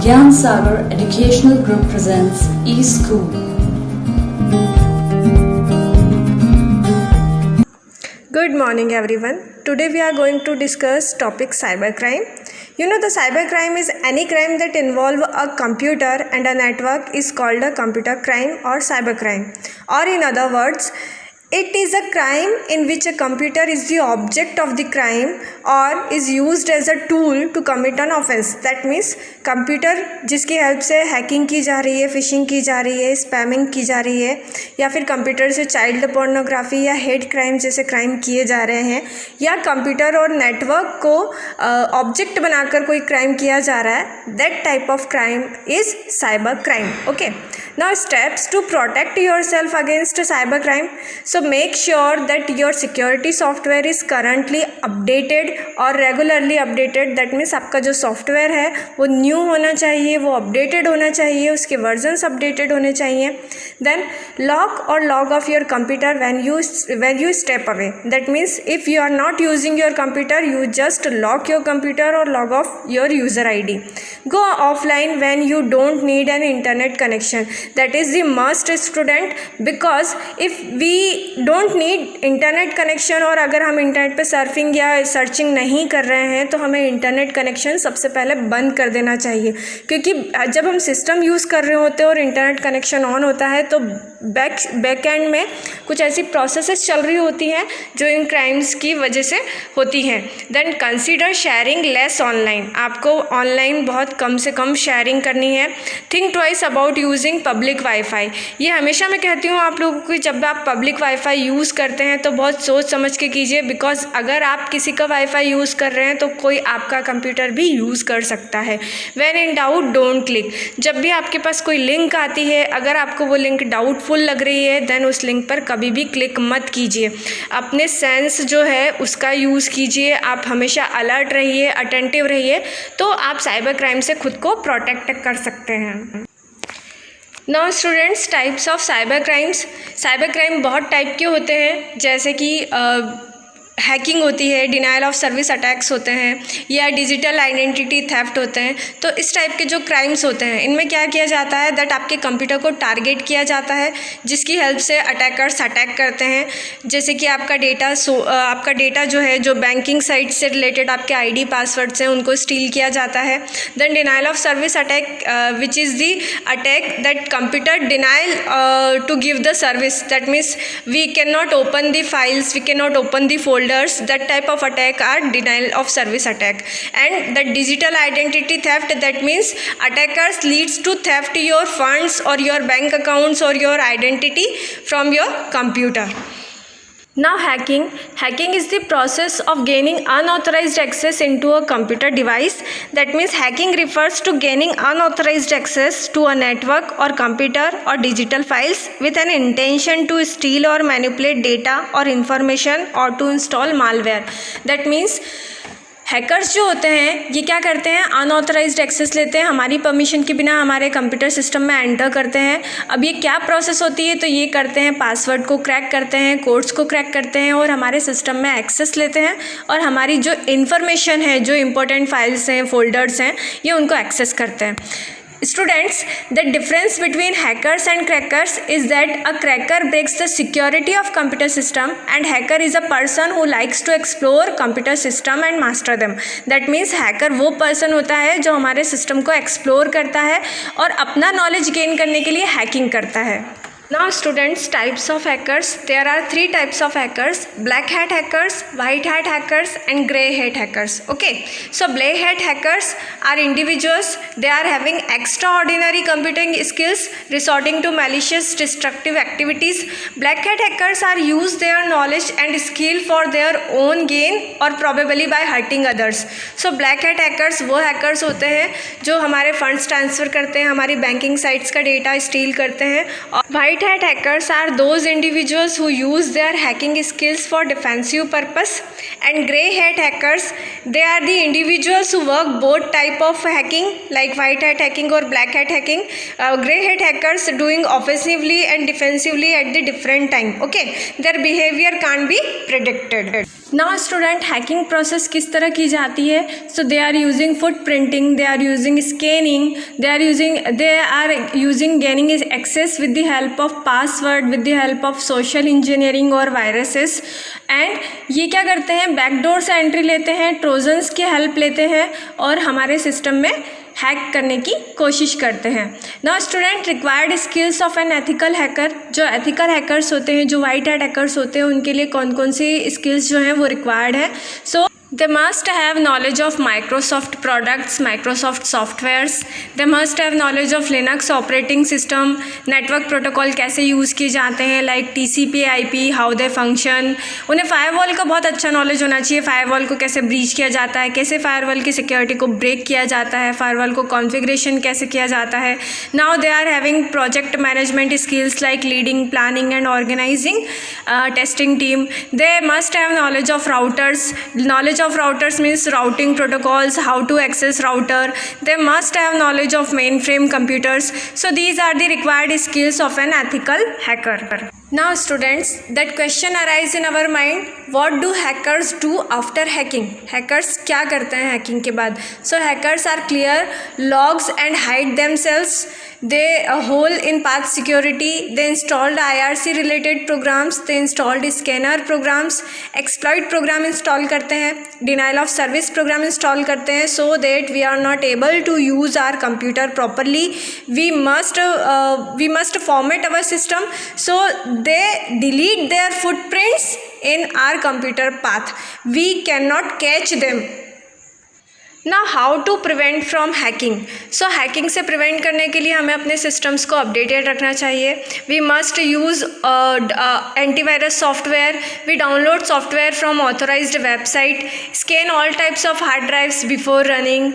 Gyan Sagar Educational Group presents eSchool. Good morning everyone. Today we are going to discuss topic cybercrime. You know, the cybercrime is any crime that involve a computer and a network is called a computer crime or cybercrime. Or in other words, it is a crime in which a computer is the object of the crime or is used as a tool to commit an offense. That means computer जिसकी help से hacking की जा रही है, fishing की जा रही है, स्पैमिंग की जा रही है, या फिर कंप्यूटर से चाइल्ड पोर्नोग्राफी या हेट क्राइम जैसे क्राइम किए जा रहे हैं, या कंप्यूटर और नेटवर्क को ऑब्जेक्ट बनाकर कोई क्राइम किया जा रहा है, that type of crime is cyber crime. Okay, now steps to protect yourself against cyber crime. So make sure that your security software is currently updated और regularly updated. That means आपका जो software है वो new होना चाहिए, वो updated होना चाहिए, उसके वर्जन्स अपडेटेड होने चाहिए. देन लॉक और log of your computer when you step away. That means if you are not using your computer, you just lock your computer or log off your user ID. Go offline when you don't need an internet connection. That is the must student, because if we don't need internet connection और अगर हम internet पे surfing या searching नहीं कर रहे हैं तो हमें इंटरनेट कनेक्शन सबसे पहले बंद कर देना चाहिए. क्योंकि जब हम सिस्टम यूज़ कर रहे होते हैं और इंटरनेट कनेक्शन ऑन होता है तो बैक एंड में कुछ ऐसी प्रोसेसेस चल रही होती हैं जो इन क्राइम्स की वजह से होती हैं. Then consider sharing less online. आपको ऑनलाइन बहुत कम से कम शेयरिंग करनी है. Think twice about using public wifi. ये हमेशा मैं कहती हूँ आप लोगों को, जब आप पब्लिक वाईफाई यूज़ करते हैं तो बहुत सोच समझ के कीजिए, बिकॉज अगर आप किसी का वाईफाई यूज़ कर रहे हैं तो कोई आपका कंप्यूटर भी यूज़ कर सकता है. When in doubt don't click. जब भी आपके पास कोई लिंक आती है, अगर आपको वो लिंक डाउटफुल लग रही है, देन उस लिंक पर कभी भी क्लिक मत कीजिए. अपने सेंस जो है उसका यूज़ कीजिए. आप हमेशा अलर्ट रहिए, अटेंटिव रहिए, तो आप साइबर क्राइम से खुद को प्रोटेक्ट कर सकते हैं. Now students, types of cyber crimes. Cyber crime बहुत टाइप के होते हैं, जैसे कि हैकिंग होती है, डिनायल ऑफ सर्विस अटैक्स होते हैं, या डिजिटल आइडेंटिटी थेफ्ट होते हैं. तो इस टाइप के जो क्राइम्स होते हैं इनमें क्या किया जाता है, दैट आपके कंप्यूटर को टारगेट किया जाता है, जिसकी हेल्प से अटैकर्स अटैक करते हैं. जैसे कि आपका डेटा जो है, जो बैंकिंग साइट से रिलेटेड आपके आईडी पासवर्ड्स हैं, उनको स्टील किया जाता है. Then denial of service attack, which is the attack that computer denial to give the service. That means we can not open the files, we can not open the folders. That type of attack are denial of service attack. And the digital identity theft, that means attackers leads to theft your funds or your bank accounts or your identity from your computer. Now hacking is the process of gaining unauthorized access into a computer device. That means hacking refers to gaining unauthorized access to a network or computer or digital files with an intention to steal or manipulate data or information or to install malware. That means hackers जो होते हैं ये क्या करते हैं, unauthorised access लेते हैं, हमारी परमिशन के बिना हमारे कंप्यूटर सिस्टम में एंटर करते हैं. अब ये क्या प्रोसेस होती है, तो ये करते हैं पासवर्ड को क्रैक करते हैं, कोड्स को क्रैक करते हैं और हमारे सिस्टम में एक्सेस लेते हैं और हमारी जो इन्फॉर्मेशन है, जो इंपॉर्टेंट फाइल्स हैं, फोल्डर्स हैं, ये उनको एक्सेस करते हैं. Students, the difference between hackers and crackers is that a cracker breaks the security of computer system and hacker is a person who likes to explore computer system and master them. That means hacker वो person होता है जो हमारे system को explore करता है और अपना नॉलेज गेन करने के लिए हैकिंग करता है. Now students, types of hackers. There are 3 types of hackers: black hat hackers, white hat hackers and grey hat hackers. Okay, so black hat hackers are individuals, they are having extraordinary computing skills resorting to malicious destructive activities. Black hat hackers are use their knowledge and skill for their own gain or probably by hurting others. So black hat hackers वो hackers होते हैं जो हमारे funds transfer करते हैं, हमारी banking sites का data steel करते हैं. और white hat hackers are those individuals who use their hacking skills for defensive purpose. And grey hat hackers, they are the individuals who work both type of hacking, like white hat hacking or black hat hacking. Grey hat hackers doing offensively and defensively at the different time. Okay, their behavior can't be predicted. Now student, hacking process किस तरह की जाती है? So they are using footprinting, they are using scanning, they are using gaining access with the help of password, with the help of social engineering और viruses. And ये क्या करते हैं? बैकडोर से एंट्री लेते हैं, ट्रोजन्स की help लेते हैं और हमारे सिस्टम में हैक करने की कोशिश करते हैं। Now student, required skills of an ethical hacker. जो एथिकल हैकर्स होते हैं, जो वाइट हैट हैकर्स होते हैं, उनके लिए कौन कौन सी स्किल्स जो हैं वो रिक्वायर्ड है? सो they must have knowledge of Microsoft products, Microsoft softwares, they must have knowledge of Linux operating system, network protocol कैसे यूज़ किए जाते हैं, like TCP IP, how they function। उन्हें फायरवॉल का बहुत अच्छा नॉलेज होना चाहिए, फायरवॉल को कैसे ब्रीच किया जाता है, कैसे फायरवॉल की सिक्योरिटी को ब्रेक किया जाता है, फायरवॉल को कॉन्फ़िगरेशन कैसे किया जाता है। Now they are having project management skills like leading, planning and organizing testing team. They must have knowledge of routers, knowledge of routers means routing protocols, how to access router. They must have knowledge of mainframe computers. So these are the required skills of an ethical hacker. Now students, that question arise in our mind, what do hackers do after hacking? Hackers क्या करते हैं hacking के बाद? So hackers are clear logs and hide themselves. They hole in path security. They installed IRC related programs. They installed scanner programs. Exploit program install करते हैं. Denial of service program install करते हैं so that we are not able to use our computer properly. We must format our system so they delete their footprints in our computer path. We cannot catch them. Now how to prevent from hacking. So hacking से prevent करने के लिए हमें अपने systems को updated रखना चाहिए। We must use antivirus software. We download software from authorized website. Scan all types of hard drives before running.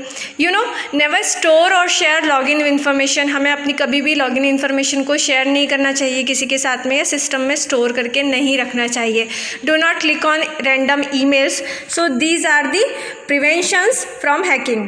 Never store और शेयर लॉगिन इन्फॉर्मेशन। हमें अपनी कभी भी लॉगिन इन्फॉर्मेशन को शेयर नहीं करना चाहिए किसी के साथ में, या सिस्टम में स्टोर करके नहीं रखना चाहिए। Do not click on random emails. So these are the preventions from hacking.